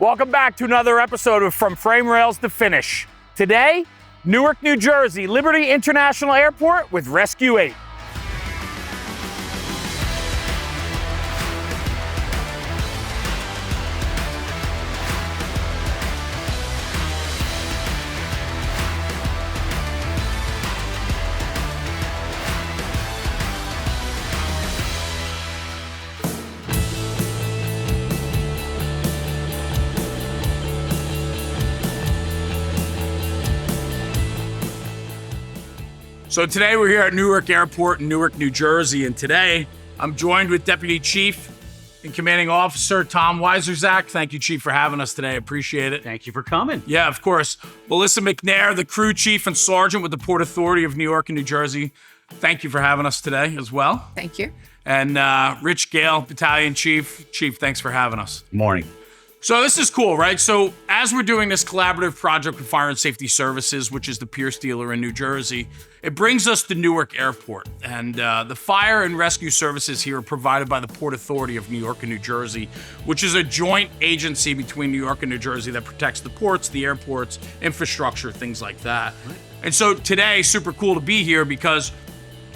Welcome back to another episode of From Framerails to Finish. Today, Newark, New Jersey, Liberty International Airport with Rescue 8. So today we're here at Newark Airport in Newark, New Jersey, and today I'm joined with Deputy Chief and Commanding Officer Tom Wieczerzak. Thank you, Chief, for having us today. I appreciate it. Thank you for coming. Yeah, of course. Melissa McNair, the Crew Chief and Sergeant with the Port Authority of New York and New Jersey. Thank you for having us today as well. Thank you. And Gail, Battalion Chief. Chief, thanks for having us. Morning. So this is cool, right? So as we're doing this collaborative project with Fire and Safety Services, which is the Pierce dealer in New Jersey, it brings us to Newark Airport. And the fire and rescue services here are provided by the Port Authority of New York and New Jersey, which is a joint agency between New York and New Jersey that protects the ports, the airports, infrastructure, things like that. Right. And so today, super cool to be here because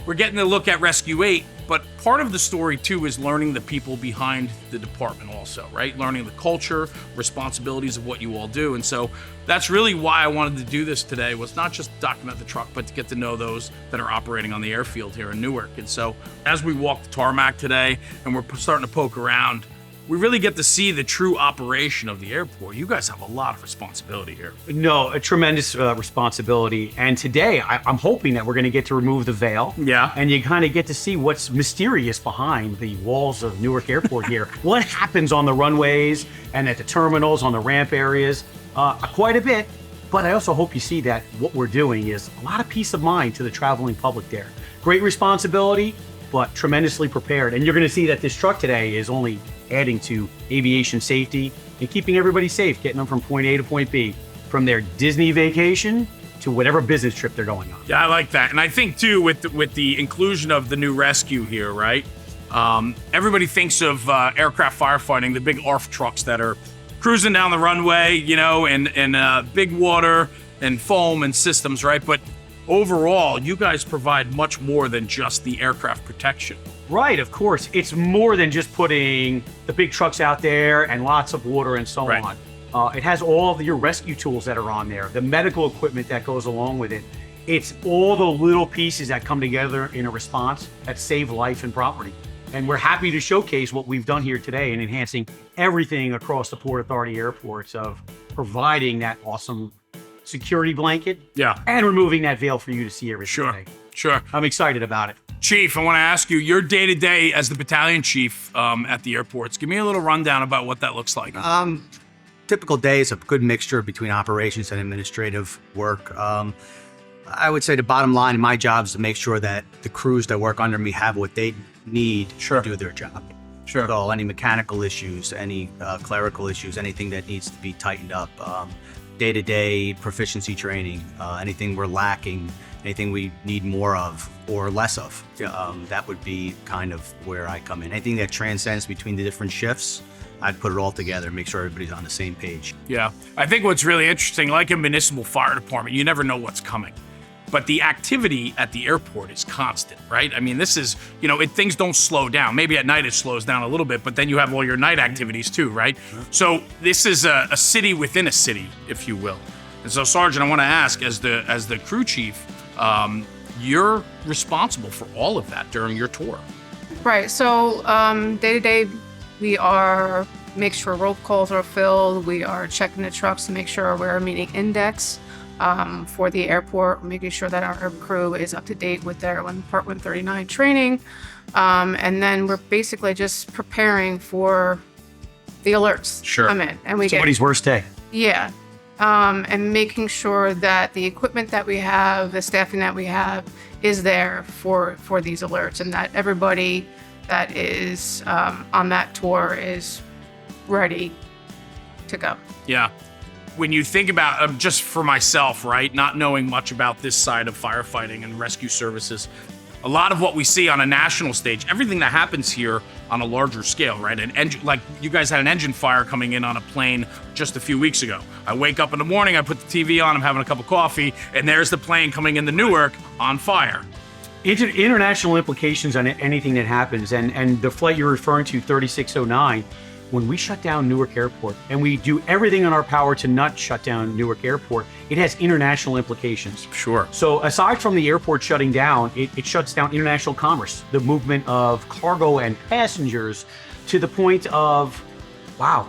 we're getting to look at Rescue 8, but part of the story too is learning the people behind the department also, right? Learning the culture, responsibilities of what you all do. And so that's really why I wanted to do this today, was not just document the truck, but to get to know those that are operating on the airfield here in Newark. And so as we walk the tarmac today and we're starting to poke around, we really get to see the true operation of the airport. You guys have a lot of responsibility here. No, a tremendous responsibility. And today, I'm hoping that we're going to get to remove the veil. Yeah. And you kind of get to see what's mysterious behind the walls of Newark Airport here. What happens on the runways and at the terminals, on the ramp areas, quite a bit. But I also hope you see that what we're doing is a lot of peace of mind to the traveling public there. Great responsibility, but tremendously prepared. And you're going to see that this truck today is only adding to aviation safety and keeping everybody safe, getting them from point A to point B, from their Disney vacation to whatever business trip they're going on. Yeah, I like that. And I think too, with the inclusion of the new rescue here, right? Everybody thinks of aircraft firefighting, the big ARF trucks that are cruising down the runway, you know, and big water and foam and systems, right? But overall, you guys provide much more than just the aircraft protection. Right, of course. It's more than just putting the big trucks out there and lots of water and so on. It has all of your rescue tools that are on there, the medical equipment that goes along with it. It's all the little pieces that come together in a response that save life and property. And we're happy to showcase what we've done here today in enhancing everything across the Port Authority airports of providing that awesome security blanket, and removing that veil for you to see everything today. Sure. I'm excited about it. Chief, I want to ask you, your day-to-day as the battalion chief at the airports, give me a little rundown about what that looks like. Typical day is a good mixture between operations and administrative work. I would say the bottom line in my job is to make sure that the crews that work under me have what they need to do their job. So any mechanical issues, any clerical issues, anything that needs to be tightened up, day-to-day proficiency training, anything we're lacking, anything we need more of or less of, that would be kind of where I come in. Anything that transcends between the different shifts, I'd put it all together and make sure everybody's on the same page. Yeah, I think what's really interesting, like a municipal fire department, you never know what's coming. But the activity at the airport is constant, right? I mean, this is, you know, things don't slow down. Maybe at night it slows down a little bit, but then you have all your night activities too, right? So this is a city within a city, if you will. And so, Sergeant, I want to ask, as the crew chief, you're responsible for all of that during your tour. Right. So day to day, we are make sure roll calls are filled. We are checking the trucks to make sure we're meeting index for the airport, making sure that our crew is up to date with their Part 139 training. And then we're basically just preparing for the alerts to come in. And we Somebody's worst day. Yeah. And making sure that the equipment that we have, the staffing that we have is there for these alerts, and that everybody that is on that tour is ready to go. Yeah. When you think about, just for myself, right, not knowing much about this side of firefighting and rescue services, a lot of what we see on a national stage, everything that happens here on a larger scale, right? An engine, like you guys had an engine fire coming in on a plane just a few weeks ago. I wake up in the morning, I put the TV on, I'm having a cup of coffee, and there's the plane coming into Newark on fire. International implications on anything that happens, and the flight you're referring to, 3609, when we shut down Newark Airport, and we do everything in our power to not shut down Newark Airport, it has international implications. Sure. So aside from the airport shutting down, it shuts down international commerce, the movement of cargo and passengers, to the point of, wow,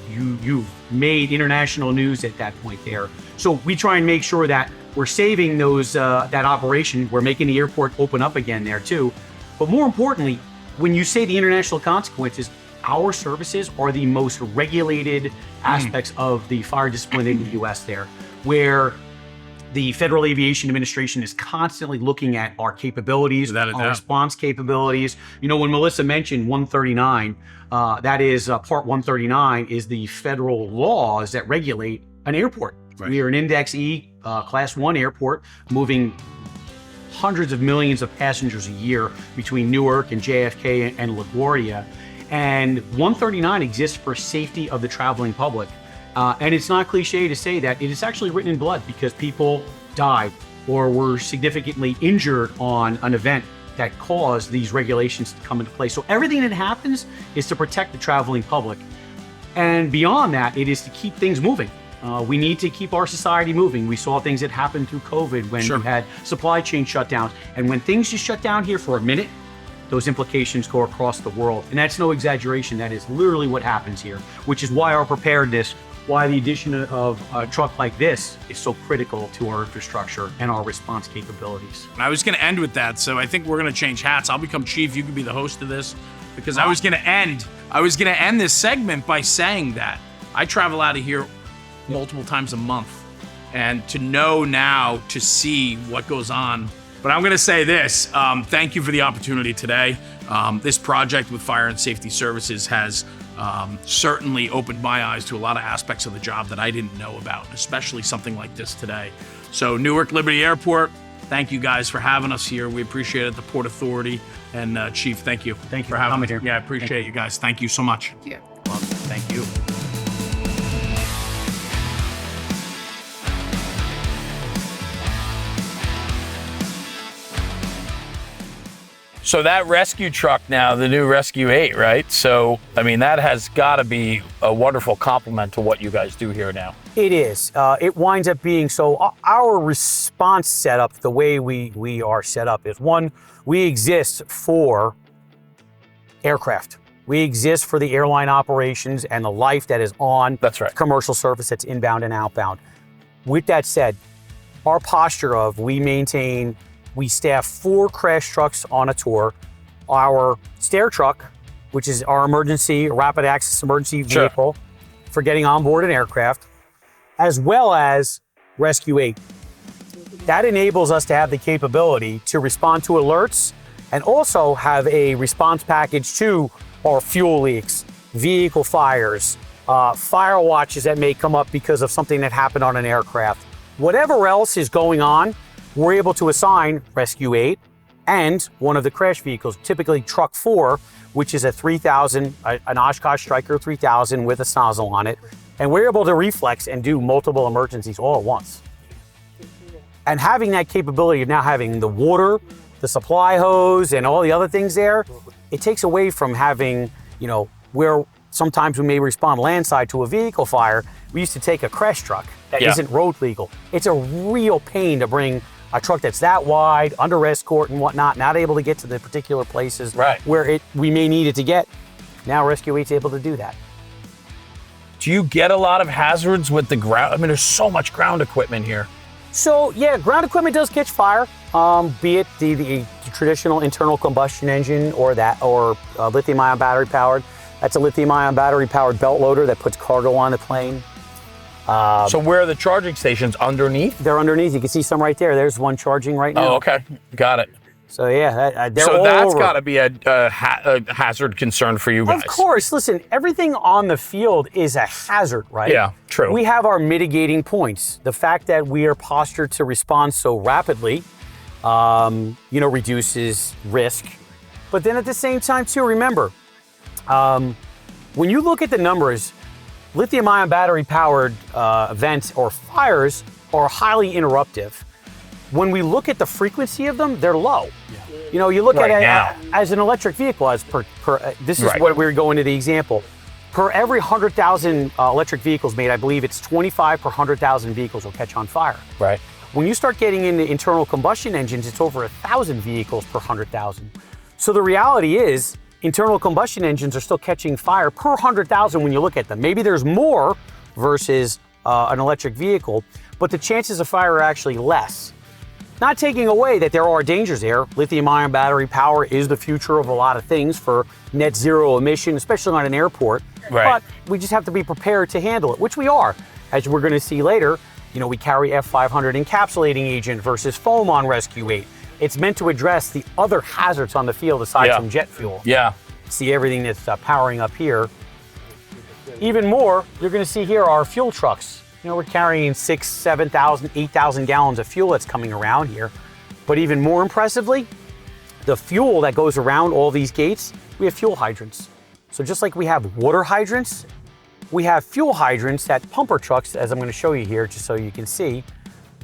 you've made international news at that point there. So we try and make sure that we're saving those that operation. We're making the airport open up again there too. But more importantly, when you say the international consequences, our services are the most regulated aspects of the fire discipline in the U.S. there, where the Federal Aviation Administration is constantly looking at our capabilities, our response capabilities. You know, when Melissa mentioned 139, that is Part 139 is the federal laws that regulate an airport. Right. We are an Index E Class 1 airport, moving hundreds of millions of passengers a year between Newark and JFK and LaGuardia. And 139 exists for safety of the traveling public. And it's not cliche to say that it is actually written in blood, because people died or were significantly injured on an event that caused these regulations to come into place. So everything that happens is to protect the traveling public. And beyond that, it is to keep things moving. We need to keep our society moving. We saw things that happened through COVID when you had supply chain shutdowns. And when things just shut down here for a minute, those implications go across the world. And that's no exaggeration. That is literally what happens here, which is why our preparedness, why the addition of a truck like this is so critical to our infrastructure and our response capabilities. I was going to end with that, so I think we're going to change hats. I'll become chief. You can be the host of this, because I was going to end this segment by saying that I travel out of here multiple times a month, and to know now, to see what goes on. But I'm going to say this, thank you for the opportunity today. This project with Fire and Safety Services has certainly opened my eyes to a lot of aspects of the job that I didn't know about, especially something like this today. So Newark Liberty Airport, thank you guys for having us here. We appreciate it, the Port Authority. And Chief, thank you. Thank you for having me here. Yeah, I appreciate you guys. Thank you so much. Yeah. Well, thank you. So that rescue truck now, the new Rescue 8, right? So, I mean, that has got to be a wonderful complement to what you guys do here now. It is. It winds up being, so our response setup, the way we are set up is, one, we exist for aircraft. We exist for the airline operations and the life that is on commercial service that's inbound and outbound. With that said, our posture of we staff 4 crash trucks on a tour. Our stair truck, which is our emergency, rapid access emergency vehicle for getting on board an aircraft, as well as Rescue 8. That enables us to have the capability to respond to alerts and also have a response package to our fuel leaks, vehicle fires, fire watches that may come up because of something that happened on an aircraft. Whatever else is going on, we're able to assign Rescue 8 and one of the crash vehicles, typically Truck 4, which is a 3000, an Oshkosh Striker 3000 with a snozzle on it. And we're able to reflex and do multiple emergencies all at once. And having that capability of now having the water, the supply hose, and all the other things there, it takes away from having, where sometimes we may respond landside to a vehicle fire. We used to take a crash truck that isn't road legal. It's a real pain to bring a truck that's that wide, under escort and whatnot, not able to get to the particular places where we may need it to get. Now Rescue 8's able to do that. Do you get a lot of hazards with the ground? I mean, there's so much ground equipment here. So yeah, ground equipment does catch fire, be it the traditional internal combustion engine or lithium-ion battery powered. That's a lithium-ion battery powered belt loader that puts cargo on the plane. So where are the charging stations? Underneath? They're underneath. You can see some right there. There's one charging right now. Oh, okay. Got it. So yeah, they're so all that's over. got to be a hazard concern for you guys. Of course. Listen, everything on the field is a hazard, right? Yeah, true. We have our mitigating points. The fact that we are postured to respond so rapidly, reduces risk. But then at the same time, too, remember, When you look at the numbers, lithium-ion battery-powered events or fires are highly interruptive. When we look at the frequency of them, they're low. You know, you look at it as an electric vehicle, as this is what we're going to the example. Per every 100,000 electric vehicles made, I believe it's 25 per 100,000 vehicles will catch on fire. Right. When you start getting into internal combustion engines, it's over 1,000 vehicles per 100,000. So the reality is, internal combustion engines are still catching fire per 100,000 when you look at them. Maybe there's more versus an electric vehicle, but the chances of fire are actually less. Not taking away that there are dangers there. Lithium-ion battery power is the future of a lot of things for net zero emission, especially on an airport. Right. But we just have to be prepared to handle it, which we are. As we're going to see later, you know, we carry F500 encapsulating agent versus foam on Rescue 8. It's meant to address the other hazards on the field aside from jet fuel. Yeah. See everything that's powering up here. Even more, you're going to see here our fuel trucks. You know, we're carrying 6,000, 7,000, 8,000 gallons of fuel that's coming around here. But even more impressively, the fuel that goes around all these gates, we have fuel hydrants. So just like we have water hydrants, we have fuel hydrants that pumper trucks, as I'm going to show you here, just so you can see,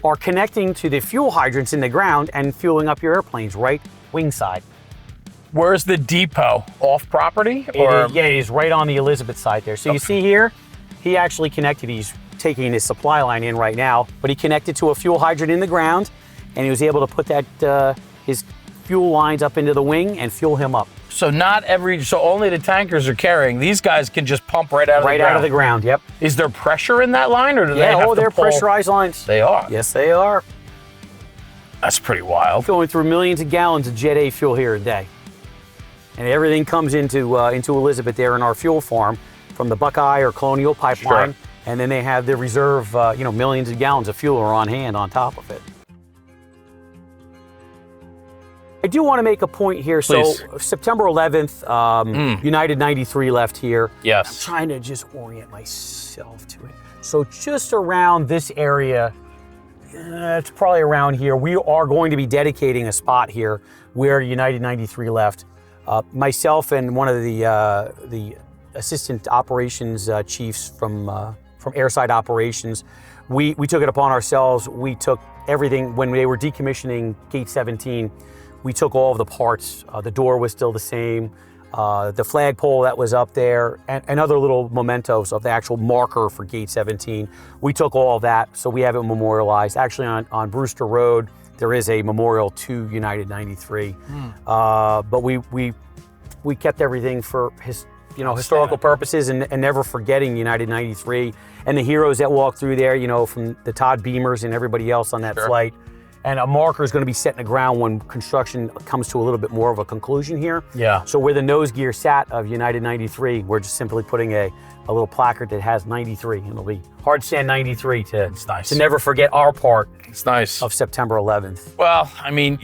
are connecting to the fuel hydrants in the ground and fueling up your airplanes right wing side. Where's the depot? Off property? Yeah, it is right on the Elizabeth side there. So you see here, he actually connected, he's taking his supply line in right now, but he connected to a fuel hydrant in the ground, and he was able to put that his fuel lines up into the wing and fuel him up. So so only the tankers are carrying. These guys can just pump right out of the ground. Right out of the ground, yep. Is there pressure in that line, or do they have to they're pull? pressurized lines. They are. Yes, they are. That's pretty wild. Going through millions of gallons of Jet A fuel here a day. And everything comes into Elizabeth there in our fuel farm from the Buckeye or Colonial pipeline. Sure. And then they have the reserve, millions of gallons of fuel are on hand on top of it. I do want to make a point here. Please. So September 11th, United 93 left here. Yes. I'm trying to just orient myself to it. So just around this area, it's probably around here, we are going to be dedicating a spot here where United 93 left. Myself and one of the assistant operations chiefs from airside operations, we took it upon ourselves. We took everything when they were decommissioning Gate 17. We took all of the parts. The door was still the same. The flagpole that was up there and other little mementos of the actual marker for Gate 17. We took all of that, so we have it memorialized. Actually on Brewster Road, there is a memorial to United 93. But we kept everything for historical purposes and never forgetting United 93 and the heroes that walked through there, from the Todd Beamers and everybody else on that flight. And a marker is going to be set in the ground when construction comes to a little bit more of a conclusion here. Yeah. So where the nose gear sat of United 93, we're just simply putting a little placard that has 93. And it'll be hard stand 93 to never forget our part. It's nice. Of September 11th. Well, I mean,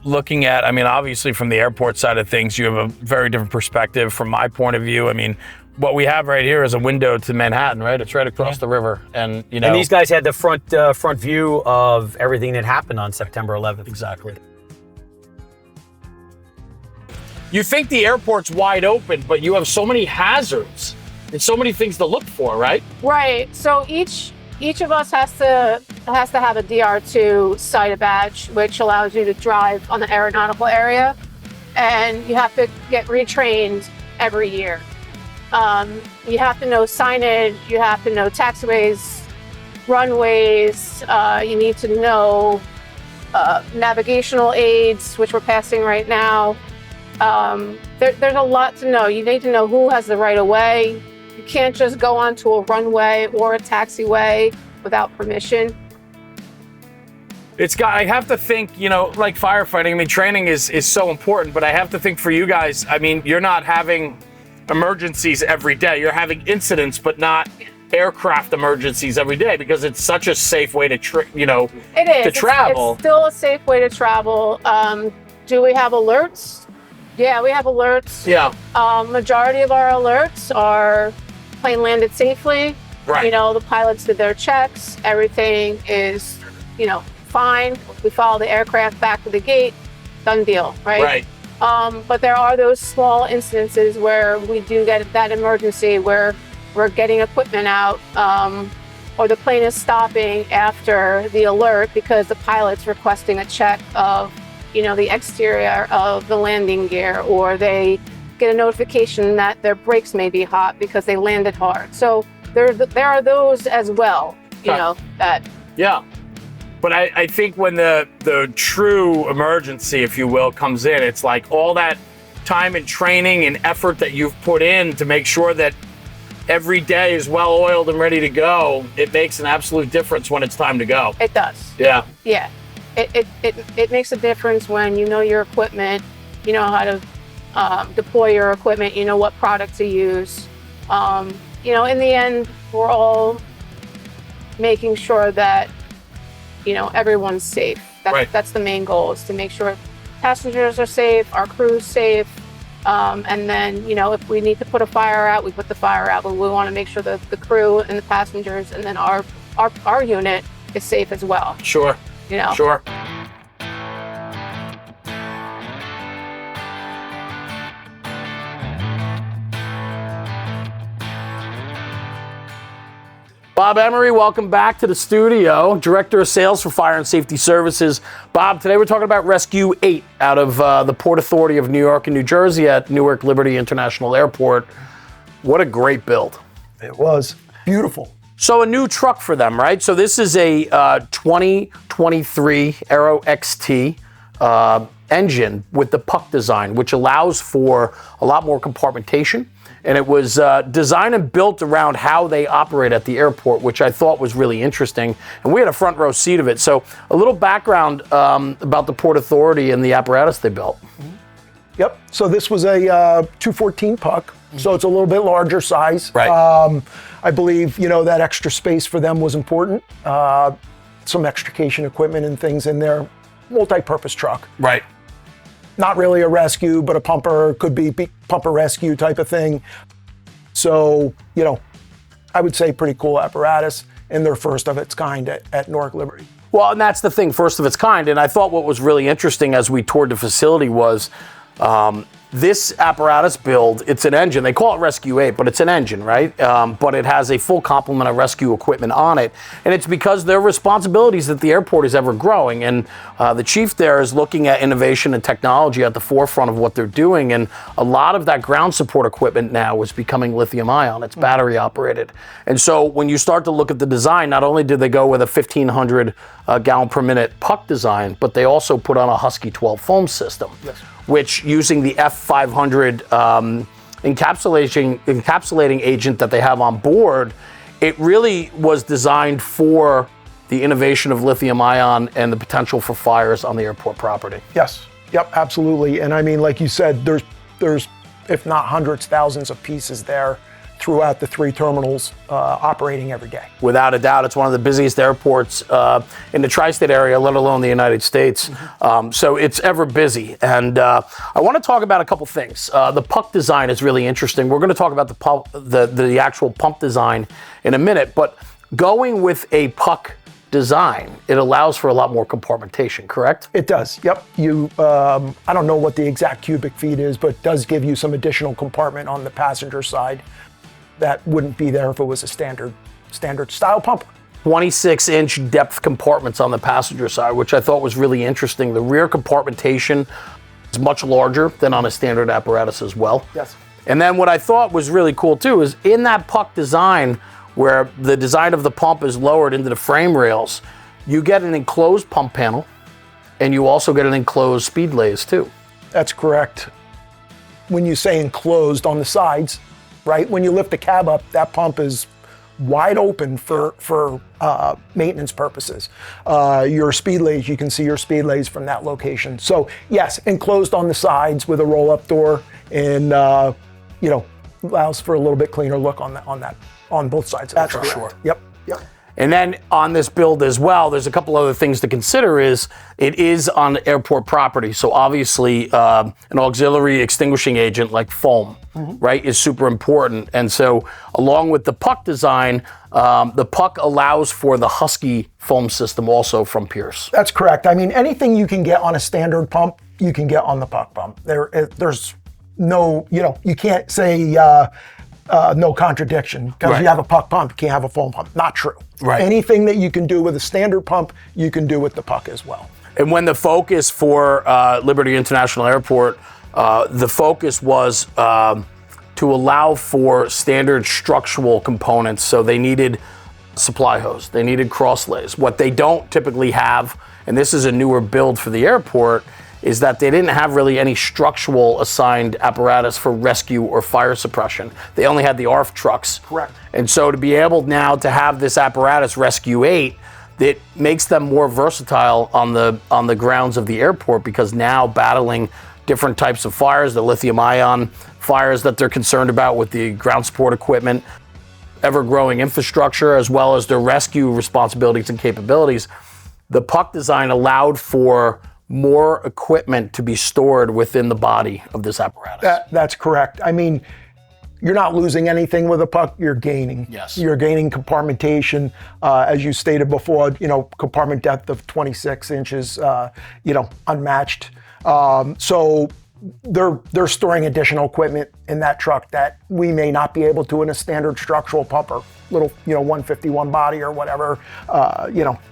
looking at, obviously from the airport side of things, you have a very different perspective. From my point of view, what we have right here is a window to Manhattan, right? It's right across the river. And, And these guys had the front view of everything that happened on September 11th. Exactly. You think the airport's wide open, but you have so many hazards and so many things to look for, right? Right. So each of us has to have a DR2 SITA badge, which allows you to drive on the aeronautical area, and you have to get retrained every year. You have to know signage, you have to know taxiways, runways, you need to know navigational aids, which we're passing right now. There's a lot to know. You need to know who has the right of way. You can't just go onto a runway or a taxiway without permission. I have to think, like firefighting, training is so important, but I have to think for you guys, you're not having emergencies every day. You're having incidents, but not aircraft emergencies every day because it's such a safe way to travel. It's still a safe way to travel. Do we have alerts? Yeah, we have alerts. Yeah. Majority of our alerts are plane landed safely. Right. The pilots did their checks. Everything is, fine. We follow the aircraft back to the gate. Done deal, right? Right. But there are those small instances where we do get that emergency where we're getting equipment out, or the plane is stopping after the alert because the pilot's requesting a check of, the exterior of the landing gear, or they get a notification that their brakes may be hot because they landed hard. So there are those as well, that. Yeah. But I think when the true emergency, if you will, comes in, it's like all that time and training and effort that you've put in to make sure that every day is well oiled and ready to go. It makes an absolute difference when it's time to go. It does. Yeah. Yeah. It makes a difference when you know your equipment, you know how to deploy your equipment, you know what product to use. In the end, we're all making sure that everyone's safe. Right. That's the main goal, is to make sure passengers are safe, our crew's safe, and then if we need to put a fire out, we put the fire out. But we want to make sure that the crew and the passengers and then our unit is safe as well. Sure. Sure. Bob Emery, welcome back to the studio, Director of Sales for Fire and Safety Services. Bob, today we're talking about Rescue 8 out of the Port Authority of New York and New Jersey at Newark Liberty International Airport. What a great build. It was beautiful. So a new truck for them, right? So this is a 2023 Arrow XT engine with the PUC design, which allows for a lot more compartmentation. And it was designed and built around how they operate at the airport, which I thought was really interesting. And we had a front row seat of it. So a little background about the Port Authority and the apparatus they built. Yep. So this was a 214 PUC. So it's a little bit larger size. Right. I believe, that extra space for them was important. Some extrication equipment and things in there. Multi-purpose truck. Right. Not really a rescue, but a pumper, could be pumper rescue type of thing. So, I would say pretty cool apparatus, and they're first of its kind at Newark Liberty. Well, and that's the thing, first of its kind. And I thought what was really interesting as we toured the facility was this apparatus build, it's an engine. They call it Rescue 8, but it's an engine, right? But it has a full complement of rescue equipment on it. And it's because their responsibilities that the airport is ever growing. And the chief there is looking at innovation and technology at the forefront of what they're doing. And a lot of that ground support equipment now is becoming lithium ion. It's battery operated. And so when you start to look at the design, not only did they go with a 1,500 gallon per minute PUC design, but they also put on a Husky 12 foam system. Yes. Which, using the F500 encapsulating agent that they have on board, it really was designed for the innovation of lithium ion and the potential for fires on the airport property. Yes. Yep, absolutely. And I mean, like you said, there's if not hundreds, thousands of pieces there throughout the three terminals operating every day. Without a doubt, it's one of the busiest airports in the tri-state area, let alone the United States. So it's ever busy. And I want to talk about a couple things. The PUC design is really interesting. We're going to talk about the actual pump design in a minute, but going with a PUC design, it allows for a lot more compartmentation, correct? It does, yep. I don't know what the exact cubic feet is, but it does give you some additional compartment on the passenger side that wouldn't be there if it was a standard style pumper. 26-inch depth compartments on the passenger side, which I thought was really interesting. The rear compartmentation is much larger than on a standard apparatus as well. Yes. And then what I thought was really cool too is in that PUC design, where the design of the pump is lowered into the frame rails, you get an enclosed pump panel, and you also get an enclosed speed lays too. That's correct. When you say enclosed on the sides, right? When you lift the cab up, that pump is wide open for maintenance purposes. Your speed lays, you can see your speed lays from that location. So yes, enclosed on the sides with a roll-up door, and allows for a little bit cleaner look on both sides of the truck. Sure. Yep. And then on this build as well, there's a couple other things to consider. Is it is on airport property, so obviously an auxiliary extinguishing agent like foam, right, is super important. And so along with the PUC design, the PUC allows for the Husky foam system also from Pierce. That's correct. I mean, anything you can get on a standard pump you can get on the puck pump. There's no, you can't say no contradiction because Right. you have a puck pump, you can't have a foam pump. Not true. Right. Anything that you can do with a standard pump, you can do with the puck as well. And when the focus for Liberty International Airport, the focus was to allow for standard structural components. So they needed supply hose, they needed crosslays. What they don't typically have, and this is a newer build for the airport, is that they didn't have really any structural assigned apparatus for rescue or fire suppression. They only had the ARF trucks. Correct. And so to be able now to have this apparatus, Rescue 8, that makes them more versatile on the grounds of the airport, because now battling different types of fires, the lithium ion fires that they're concerned about with the ground support equipment, ever-growing infrastructure, as well as their rescue responsibilities and capabilities, the puck design allowed for more equipment to be stored within the body of this apparatus. That's correct. I mean, you're not losing anything with a puck, you're gaining. Yes. You're gaining compartmentation, as you stated before, compartment depth of 26 inches, unmatched. So they're storing additional equipment in that truck that we may not be able to in a standard structural pumper, little, 151 body or whatever,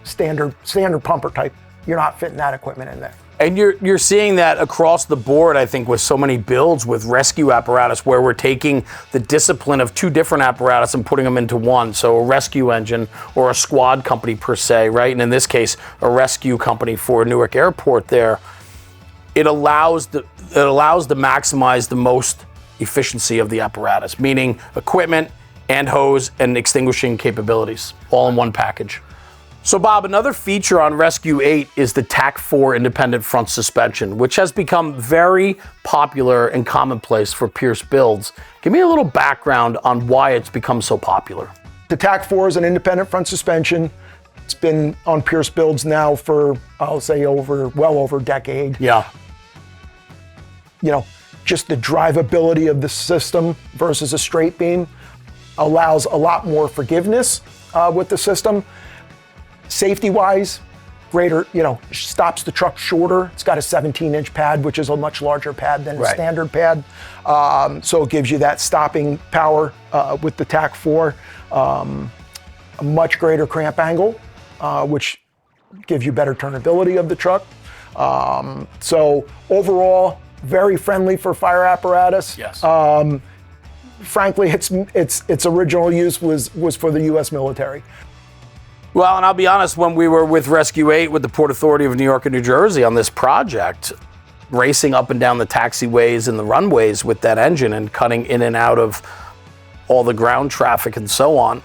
standard pumper type. You're not fitting that equipment in there. And you're seeing that across the board, I think, with so many builds with rescue apparatus, where we're taking the discipline of two different apparatus and putting them into one. So a rescue engine or a squad company per se, right? And in this case, a rescue company for Newark Airport there. It allows to maximize the most efficiency of the apparatus, meaning equipment and hose and extinguishing capabilities, all in one package. So Bob, another feature on Rescue 8 is the TAC-4 independent front suspension, which has become very popular and commonplace for Pierce builds. Give me a little background on why it's become so popular. The TAC-4 is an independent front suspension. It's been on Pierce builds now for, I'll say, well over a decade. Yeah. Just the drivability of the system versus a straight beam allows a lot more forgiveness with the system. Safety-wise, greater, stops the truck shorter. It's got a 17-inch pad, which is a much larger pad than a standard pad. So it gives you that stopping power with the TAC-4. A much greater cramp angle, which gives you better turnability of the truck. So overall, very friendly for fire apparatus. Yes. Frankly, its original use was for the U.S. military. Well, and I'll be honest, when we were with Rescue 8 with the Port Authority of New York and New Jersey on this project, racing up and down the taxiways and the runways with that engine and cutting in and out of all the ground traffic and so on,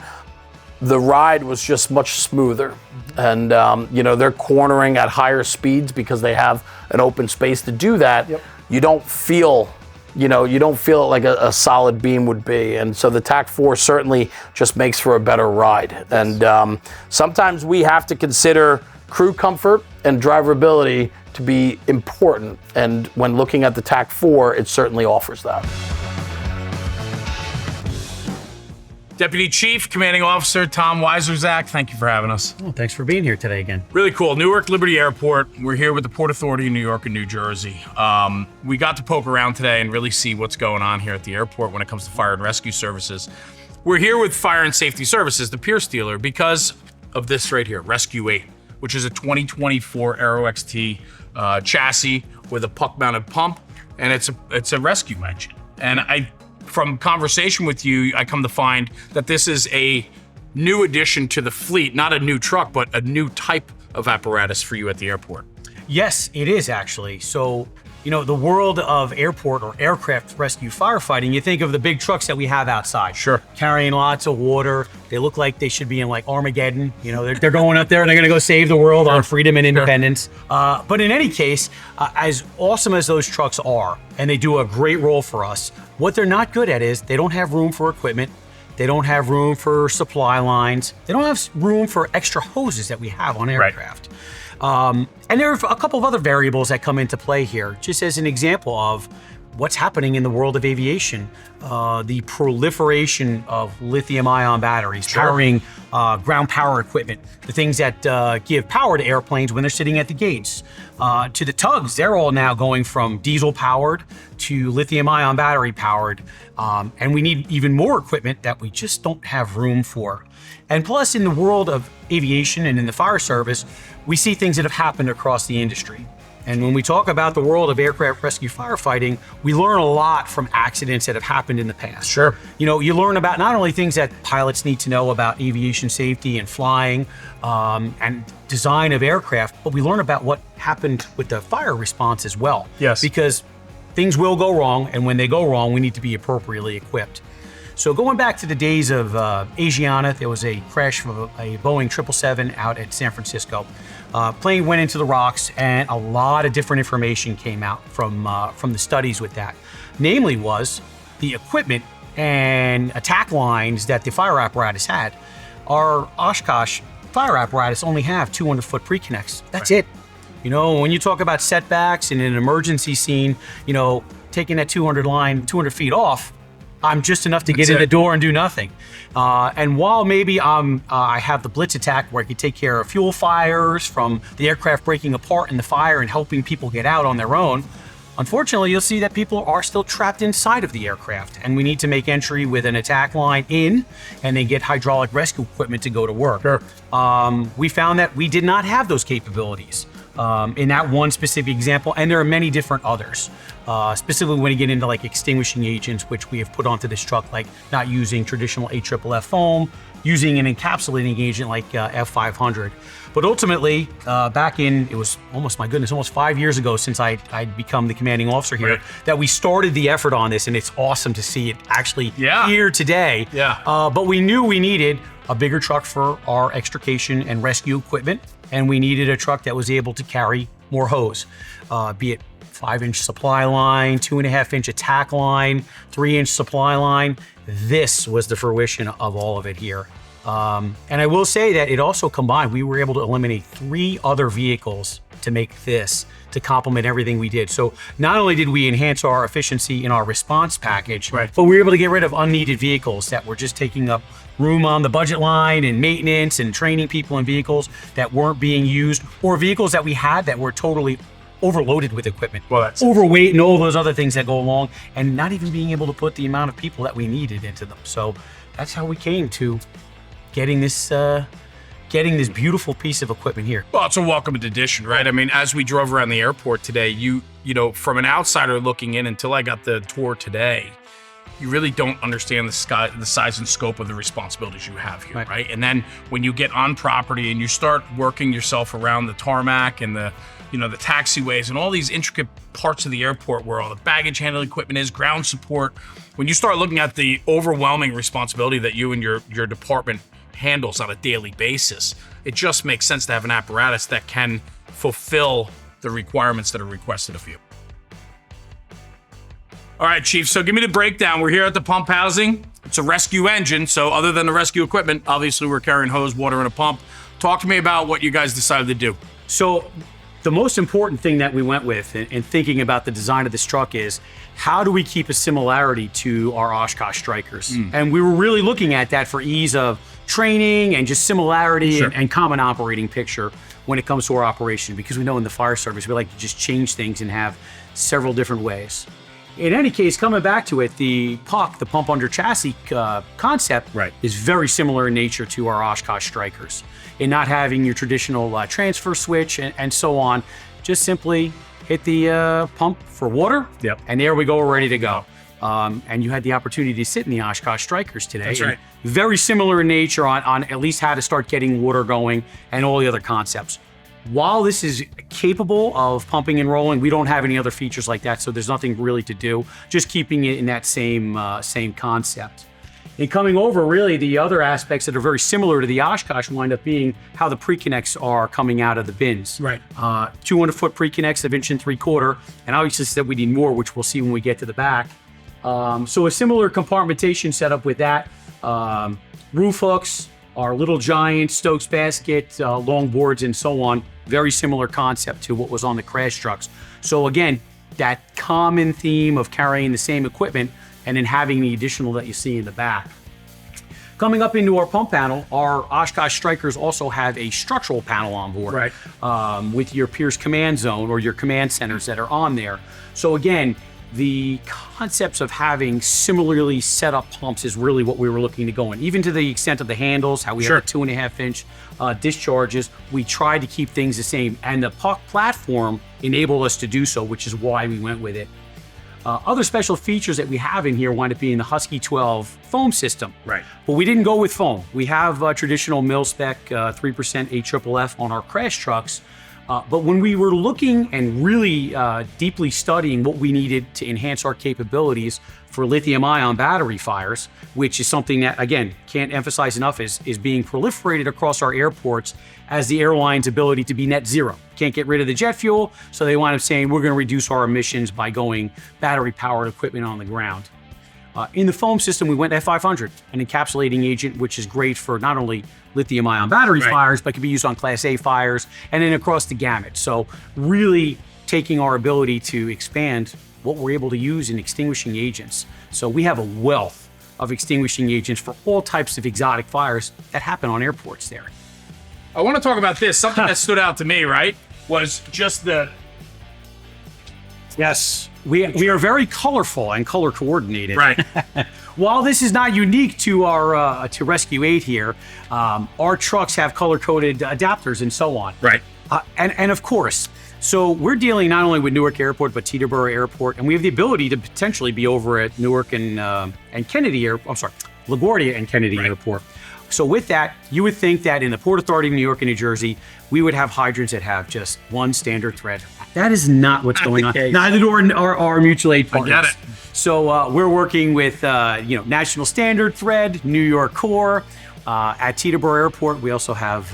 the ride was just much smoother. And, they're cornering at higher speeds because they have an open space to do that. Yep. You don't feel it like a solid beam would be. And so the TAC-4 certainly just makes for a better ride. Yes. And sometimes we have to consider crew comfort and driverability to be important. And when looking at the TAC-4, it certainly offers that. Deputy Chief, Commanding Officer Tom Wieczerzak, thank you for having us. Oh, thanks for being here today again. Really cool. Newark Liberty Airport. We're here with the Port Authority of New York and New Jersey. We got to poke around today and really see what's going on here at the airport when it comes to fire and rescue services. We're here with Fire and Safety Services, the Pierce dealer, because of this right here, Rescue 8, which is a 2024 Arrow XT chassis with a puck-mounted pump, and it's a rescue engine. And from conversation with you, I come to find that this is a new addition to the fleet, not a new truck, but a new type of apparatus for you at the airport. Yes, it is actually. So, the world of airport or aircraft rescue firefighting, you think of the big trucks that we have outside. Sure. Carrying lots of water. They look like they should be in like Armageddon. They're going up there and they're going to go save the world on freedom and independence. But in any case, as awesome as those trucks are, and they do a great role for us, what they're not good at is they don't have room for equipment. They don't have room for supply lines. They don't have room for extra hoses that we have on aircraft. And there are a couple of other variables that come into play here. Just as an example of what's happening in the world of aviation. The proliferation of lithium-ion batteries, powering ground power equipment, the things that give power to airplanes when they're sitting at the gates. To the tugs, they're all now going from diesel-powered to lithium-ion battery-powered. And we need even more equipment that we just don't have room for. And plus, in the world of aviation and in the fire service, we see things that have happened across the industry. And when we talk about the world of aircraft rescue firefighting, we learn a lot from accidents that have happened in the past. Sure. You know, you learn about not only things that pilots need to know about aviation safety and flying and design of aircraft, but we learn about what happened with the fire response as well. Yes. Because things will go wrong, and when they go wrong, we need to be appropriately equipped. So going back to the days of Asiana, there was a crash of a Boeing 777 out at San Francisco. Plane went into the rocks, and a lot of different information came out from the studies with that. Namely was the equipment and attack lines that the fire apparatus had. Our Oshkosh fire apparatus only have 200-foot pre-connects. That's it. You know, when you talk about setbacks in an emergency scene, you know, taking that 200 feet off, I'm just enough to get in the door and do nothing. And while maybe I have the blitz attack where I can take care of fuel fires from the aircraft breaking apart in the fire and helping people get out on their own, unfortunately, you'll see that people are still trapped inside of the aircraft, and we need to make entry with an attack line in and then get hydraulic rescue equipment to go to work. Sure. We found that we did not have those capabilities. In that one specific example, and there are many different others. Specifically when you get into like extinguishing agents, which we have put onto this truck, like not using traditional AFFF foam, using an encapsulating agent like F500. But ultimately, back in, it was almost 5 years ago since I'd become the commanding officer here, that we started the effort on this, and it's awesome to see it actually here today. But we knew we needed a bigger truck for our extrication and rescue equipment, and we needed a truck that was able to carry more hose, be it 5-inch supply line, 2.5-inch attack line, 3-inch supply line. This was the fruition of all of it here. And I will say that it also combined, we were able to eliminate 3 other vehicles to make this, to complement everything we did. So not only did we enhance our efficiency in our response package, but we were able to get rid of unneeded vehicles that were just taking up room on the budget line and maintenance and training people in vehicles that weren't being used, or vehicles that we had that were totally overloaded with equipment, overweight and all those other things that go along, and not even being able to put the amount of people that we needed into them. So that's how we came to getting this beautiful piece of equipment here. Well, it's a welcome addition, right? I mean, as we drove around the airport today, you know, from an outsider looking in, until I got the tour today, you really don't understand the size and scope of the responsibilities you have here, right? And then when you get on property and you start working yourself around the tarmac and the taxiways and all these intricate parts of the airport where all the baggage handling equipment is, ground support, when you start looking at the overwhelming responsibility that you and your department handles on a daily basis, it just makes sense to have an apparatus that can fulfill the requirements that are requested of you. All right, Chief, so give me the breakdown. We're here at the pump housing. It's a rescue engine, so other than the rescue equipment, obviously we're carrying hose, water, and a pump. Talk to me about what you guys decided to do. So the most important thing that we went with in thinking about the design of this truck is, how do we keep a similarity to our Oshkosh Strykers? And we were really looking at that for ease of training and just similarity and common operating picture when it comes to our operation, because we know in the fire service, we like to just change things and have several different ways. In any case, coming back to it, the PUC, the pump under chassis concept, is very similar in nature to our Oshkosh Strykers, in not having your traditional transfer switch and so on. Just simply hit the pump for water, and there we go, we're ready to go. And you had the opportunity to sit in the Oshkosh Strykers today. That's right. Very similar in nature on at least how to start getting water going and all the other concepts. While this is capable of pumping and rolling, we don't have any other features like that, so there's nothing really to do, just keeping it in that same concept. And coming over, really, the other aspects that are very similar to the Oshkosh wind up being how the pre-connects are coming out of the bins. 200-foot pre-connects of 1.75 inch, and obviously said we need more, which we'll see when we get to the back. So a similar compartmentation setup with that. Roof hooks, our little giant Stokes basket, long boards, and so on. Very similar concept to what was on the crash trucks. So again, that common theme of carrying the same equipment and then having the additional that you see in the back. Coming up into our pump panel, our Oshkosh Strikers also have a structural panel on board, Right. with your Pierce command zone or your command centers that are on there. So again, the concepts of having similarly set up pumps is really what we were looking to go in. Even to the extent of the handles, how we Sure. have the 2.5-inch discharges, we tried to keep things the same. And the PUC platform enabled us to do so, which is why we went with it. Other special features that we have in here wind up being the Husky 12 foam system. Right. But we didn't go with foam. We have traditional mil-spec 3% AFFF on our crash trucks. But when we were looking and really deeply studying what we needed to enhance our capabilities for lithium-ion battery fires, which is something that, again, can't emphasize enough is being proliferated across our airports as the airline's ability to be net zero. Can't get rid of the jet fuel, so they wind up saying we're going to reduce our emissions by going battery-powered equipment on the ground. In the foam system, we went F500, an encapsulating agent, which is great for not only lithium-ion battery Right. fires, but can be used on Class A fires and then across the gamut. So really taking our ability to expand what we're able to use in extinguishing agents. So we have a wealth of extinguishing agents for all types of exotic fires that happen on airports there. I want to talk about this. Something that stood out to me, right, was just the Yes, we are very colorful and color coordinated. right. While this is not unique to our to Rescue 8 here, our trucks have color-coded adapters and so on. Right. And of course, so we're dealing not only with Newark Airport but Teterboro Airport, and we have the ability to potentially be over at Newark and Kennedy LaGuardia and Kennedy Airport. So with that, you would think that in the Port Authority of New York and New Jersey, we would have hydrants that have just one standard thread. That is not what's going on. case. Neither do our mutual aid partners. get it. So we're working with National Standard Thread, New York Core. At Teterboro Airport, we also have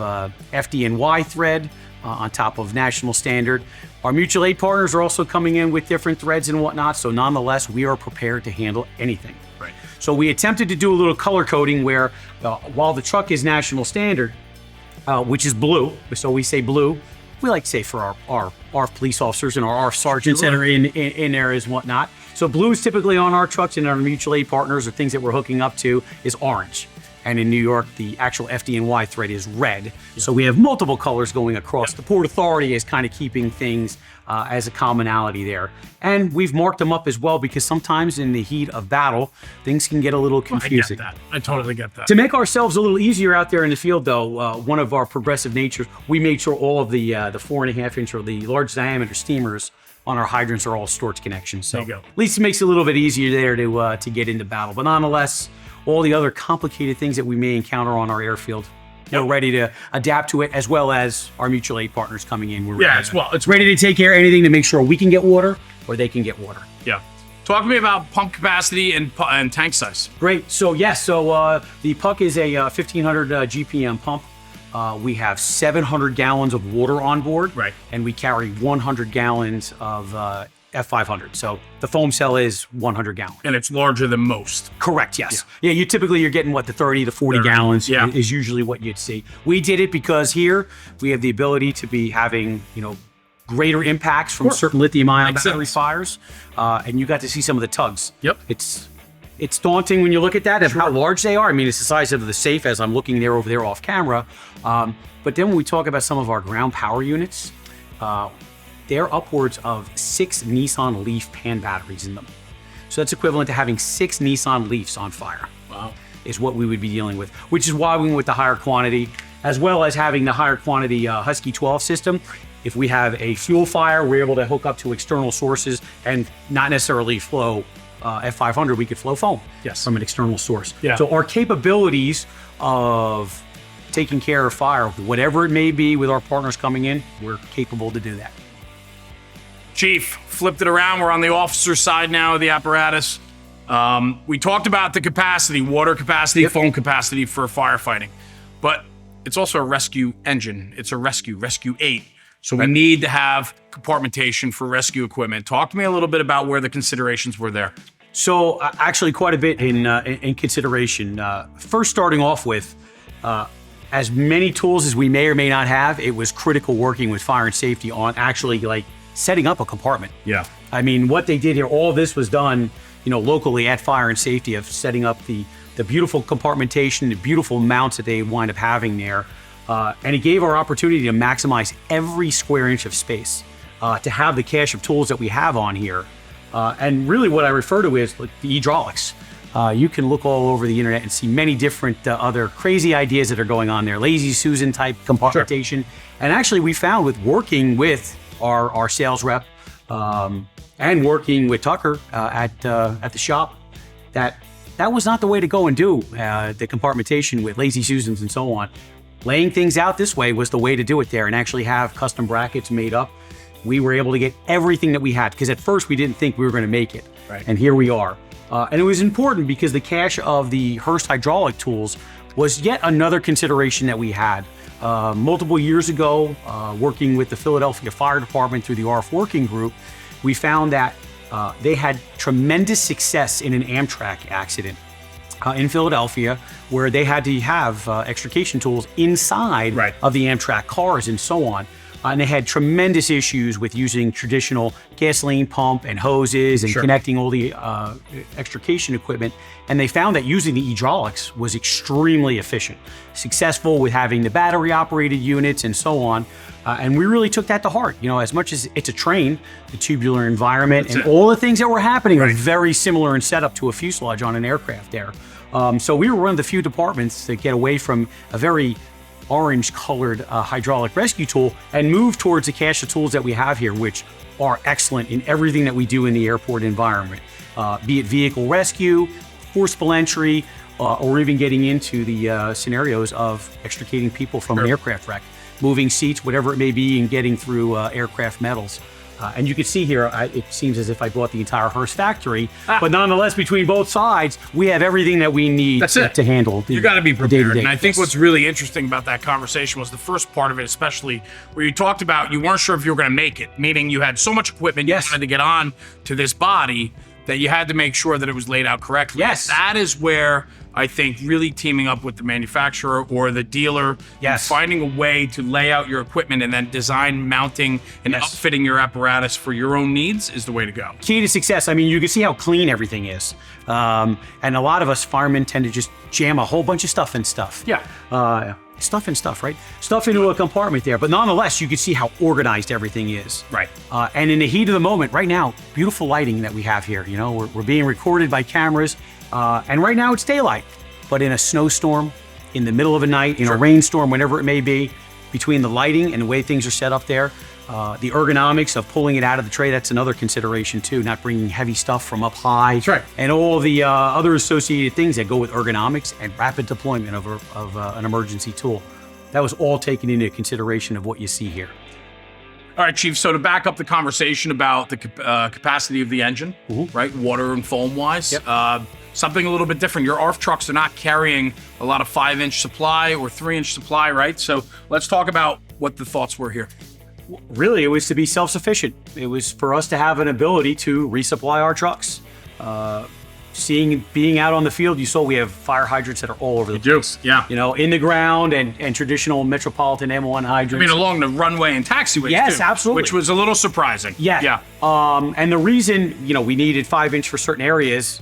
FDNY Thread on top of National Standard. Our mutual aid partners are also coming in with different threads and whatnot. So nonetheless, we are prepared to handle anything. Right. So we attempted to do a little color coding where while the truck is National Standard, which is blue, so we say blue, we like to say for our police officers and our sergeants that are in areas and whatnot. So blue is typically on our trucks, and our mutual aid partners or things that we're hooking up to is orange. And in New York, the actual FDNY thread is red. So we have multiple colors going across. The Port Authority is kind of keeping things as a commonality there. And we've marked them up as well because sometimes in the heat of battle, things can get a little confusing. I get that. I totally get that. To make ourselves a little easier out there in the field, though, one of our progressive natures, we made sure all of the 4.5-inch or the large diameter steamers on our hydrants are all storage connections. So There you go. at least it makes it a little bit easier there to get into battle. But nonetheless, all the other complicated things that we may encounter on our airfield, we're ready to adapt to it, as well as our mutual aid partners coming in. We're it's ready to take care of anything to make sure we can get water or they can get water. Yeah. Talk to me about pump capacity and tank size. Great. So yes, the PUC is a 1500 GPM pump. We have 700 gallons of water on board, Right. and we carry 100 gallons of F500. So the foam cell is 100 gallons. And it's larger than most. Correct. Yes. Yeah. You're getting the 30 to 40 gallons. Yeah. Is usually what you'd see. We did it because here we have the ability to be having greater impacts from certain lithium-ion Makes battery sense. fires, and you got to see some of the tugs. Yep. It's daunting when you look at that of how large they are. I mean, it's the size of the safe as I'm looking over there off camera. But then when we talk about some of our ground power units, they're upwards of 6 Nissan Leaf pan batteries in them. So that's equivalent to having 6 Nissan Leafs on fire. Wow. Is what we would be dealing with, which is why we went with the higher quantity, as well as having the higher quantity Husky 12 system. If we have a fuel fire, we're able to hook up to external sources and not necessarily flow F500, we could flow foam from an external source. Yeah. So our capabilities of taking care of fire, whatever it may be with our partners coming in, we're capable to do that. Chief, flipped it around. We're on the officer side now of the apparatus. We talked about the capacity, water capacity, foam capacity for firefighting, but it's also a rescue engine. It's a rescue 8. So we need to have compartmentation for rescue equipment. Talk to me a little bit about where the considerations were there. So actually quite a bit in consideration. First starting off with, as many tools as we may or may not have, it was critical working with fire and safety on actually setting up a compartment. Yeah. I mean, what they did here, all this was done, locally at Fire and Safety, of setting up the beautiful compartmentation, the beautiful mounts that they wind up having there. And it gave our opportunity to maximize every square inch of space, to have the cache of tools that we have on here. And really what I refer to is like the hydraulics. You can look all over the internet and see many different other crazy ideas that are going on there. Lazy Susan type compartmentation. Sure. And actually we found with working with our sales rep and working with Tucker at the shop that was not the way to go and do the compartmentation with Lazy Susans and so on. Laying things out this way was the way to do it there, and actually have custom brackets made up. We were able to get everything that we had, because at first we didn't think we were going to make it. Right. And here we are. And it was important because the cache of the Hurst hydraulic tools was yet another consideration that we had. Multiple years ago, working with the Philadelphia Fire Department through the RF Working Group, we found that they had tremendous success in an Amtrak accident in Philadelphia, where they had to have extrication tools inside of the Amtrak cars and so on. And they had tremendous issues with using traditional gasoline pump and hoses and connecting all the extrication equipment. And they found that using the hydraulics was extremely efficient, successful with having the battery operated units and so on. And we really took that to heart. As much as it's a train, the tubular environment and all the things that were happening are very similar in setup to a fuselage on an aircraft there. So we were one of the few departments that get away from a very orange-colored hydraulic rescue tool and move towards the cache of tools that we have here, which are excellent in everything that we do in the airport environment, be it vehicle rescue, forcible entry, or even getting into the scenarios of extricating people from an aircraft wreck, moving seats, whatever it may be, and getting through aircraft metals. And you can see here, it seems as if I bought the entire Hurst factory, but nonetheless, between both sides, we have everything that we need to handle the, you got to be prepared. day-to-day. And I think what's really interesting about that conversation was the first part of it, especially where you talked about you weren't sure if you were going to make it, meaning you had so much equipment you wanted to get on to this body that you had to make sure that it was laid out correctly. Yes. That is where I think really teaming up with the manufacturer or the dealer, and finding a way to lay out your equipment and then design mounting and upfitting your apparatus for your own needs is the way to go. Key to success. I mean, you can see how clean everything is. And a lot of us firemen tend to just jam a whole bunch of stuff in stuff. Stuff and stuff, right? Stuff into a compartment there. But nonetheless, you can see how organized everything is. Right. And in the heat of the moment, right now, beautiful lighting that we have here. We're being recorded by cameras. And right now it's daylight. But in a snowstorm, in the middle of a night, in a rainstorm, whenever it may be, between the lighting and the way things are set up there, the ergonomics of pulling it out of the tray, that's another consideration too, not bringing heavy stuff from up high. That's right. And all the other associated things that go with ergonomics and rapid deployment of an emergency tool. That was all taken into consideration of what you see here. All right, Chief, so to back up the conversation about the capacity of the engine, right, water and foam-wise, something a little bit different. Your ARF trucks are not carrying a lot of 5-inch supply or 3-inch supply, right? So let's talk about what the thoughts were here. Really, it was to be self-sufficient. It was for us to have an ability to resupply our trucks. Being out on the field, you saw we have fire hydrants that are all over the place. In the ground and traditional metropolitan M1 hydrants. I mean, along the runway and taxiways, yes, too, absolutely. which was a little surprising. And the reason, we needed 5-inch for certain areas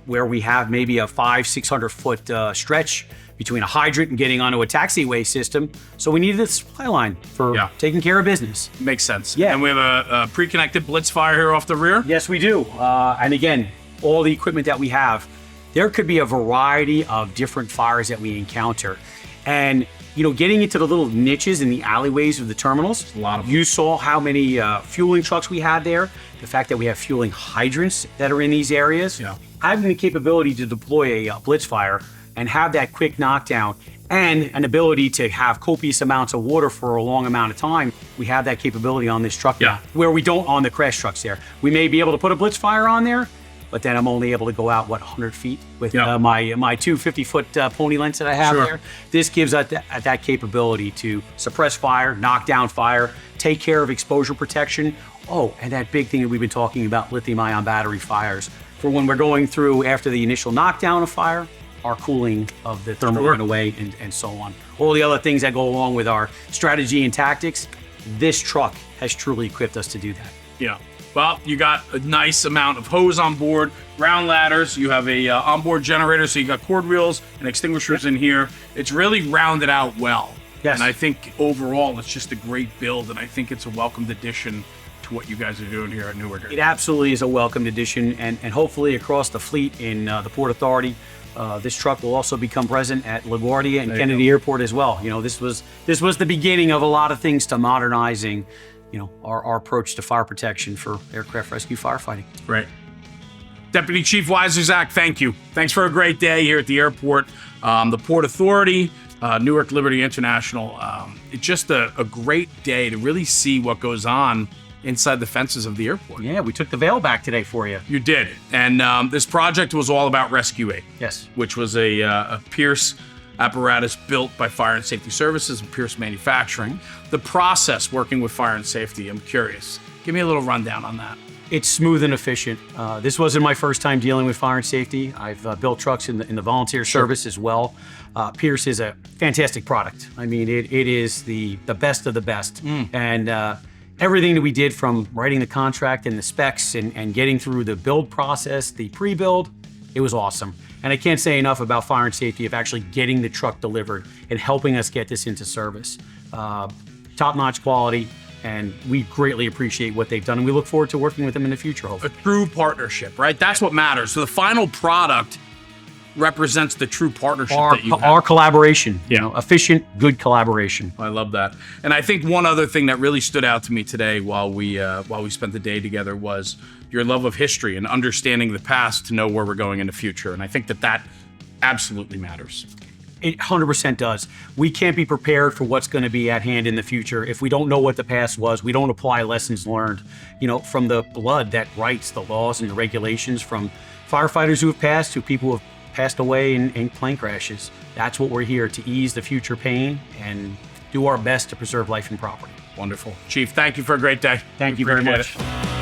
where we have maybe a 500-600 foot stretch between a hydrant and getting onto a taxiway system. So we needed a supply line for taking care of business. Makes sense. Yeah. And we have a pre-connected blitz fire here off the rear. Yes, we do. And again, all the equipment that we have, there could be a variety of different fires that we encounter. And, getting into the little niches in the alleyways of the terminals, a lot of them. You saw how many fueling trucks we had there, the fact that we have fueling hydrants that are in these areas, having the capability to deploy a blitz fire and have that quick knockdown and an ability to have copious amounts of water for a long amount of time. We have that capability on this truck now, where we don't on the crash trucks there. We may be able to put a blitz fire on there, but then I'm only able to go out, 100 feet with my two 50-foot pony lengths that I have there. This gives us that capability to suppress fire, knock down fire, take care of exposure protection. Oh, and that big thing that we've been talking about, lithium-ion battery fires, for when we're going through after the initial knockdown of fire, our cooling of the thermal runaway and so on. All the other things that go along with our strategy and tactics, this truck has truly equipped us to do that. Well, you got a nice amount of hose on board, ground ladders. You have a onboard generator, so you got cord wheels and extinguishers in here. It's really rounded out well. Yes. And I think overall, it's just a great build, and I think it's a welcomed addition to what you guys are doing here at Newark. It absolutely is a welcomed addition, and hopefully across the fleet in the Port Authority, this truck will also become present at LaGuardia and Kennedy Airport as well. You know, this was the beginning of a lot of things to modernizing, you know, our approach to fire protection for aircraft rescue firefighting. Right. Deputy Chief Wieczerzak, thank you. Thanks for a great day here at the airport. The Port Authority, Newark Liberty International. It's just a great day to really see what goes on inside the fences of the airport. Yeah, we took the veil back today for you. You did. And this project was all about Rescue Aid. Yes. Which was a Pierce apparatus built by Fire and Safety Services and Pierce Manufacturing. The process working with Fire and Safety, I'm curious. Give me a little rundown on that. It's smooth and efficient. This wasn't my first time dealing with fire and safety. I've built trucks in the volunteer service as well. Pierce is a fantastic product. I mean, it is the best of the best. And everything that we did from writing the contract and the specs and getting through the build process, the pre-build, it was awesome. And I can't say enough about fire and safety of actually getting the truck delivered and helping us get this into service. Top-notch quality. And we greatly appreciate what they've done, and we look forward to working with them in the future, hopefully. A true partnership, right? That's what matters. So the final product represents the true partnership that you have. Our collaboration, Yeah. you know, efficient, good collaboration. I love that. And I think one other thing that really stood out to me today while we spent the day together was your love of history and understanding the past to know where we're going in the future. And I think that absolutely matters. It 100% does. We can't be prepared for what's going to be at hand in the future if we don't know what the past was. We don't apply lessons learned, you know, from the blood that writes the laws and the regulations, from firefighters who have passed to people who have passed away in plane crashes. That's what we're here to ease the future pain and do our best to preserve life and property. Wonderful. Chief, thank you for a great day. Thank you very Appreciate much. it.